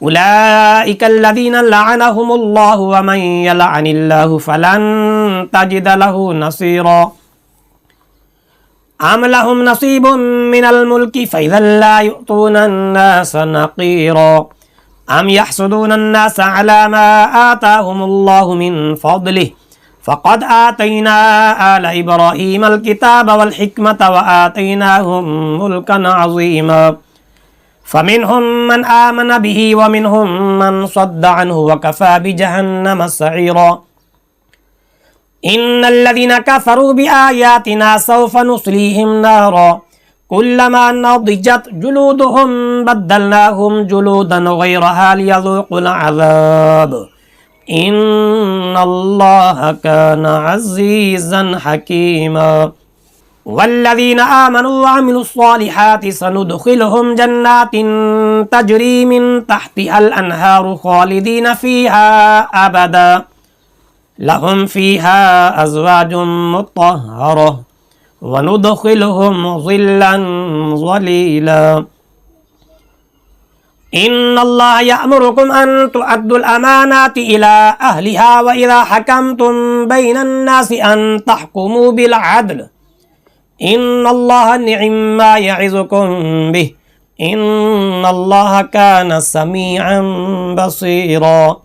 أولئك الذين لعنهم الله ومن يلعن الله فلن تجد له نصيرا أم لهم نصيب من الملك فإذا لا يؤتون الناس نقيرا أم يحسدون الناس على ما آتاهم الله من فضله فقد آتينا آل إبراهيم الكتاب والحكمة وآتيناهم ملكا عظيما فمنهم من آمن به ومنهم من صد عنه وكفى بجهنم سعيرا إن الذين كفروا بآياتنا سوف نصليهم نارا كلما نضجت جلودهم بدلناهم جلودا غيرها ليذوقوا العذاب إن الله كان عزيزا حكيما والذين آمنوا وعملوا الصالحات سندخلهم جنات تجري من تحتها الأنهار خالدين فيها أبدا لهم فيها أزواج مطهرة وندخلهم ظلا ظليلا إن الله يأمركم أن تؤدوا الأمانات إلى أهلها وإذا حكمتم بين الناس أن تحكموا بالعدل إن الله نعم ما يعظكم به إن الله كان سميعا بصيرا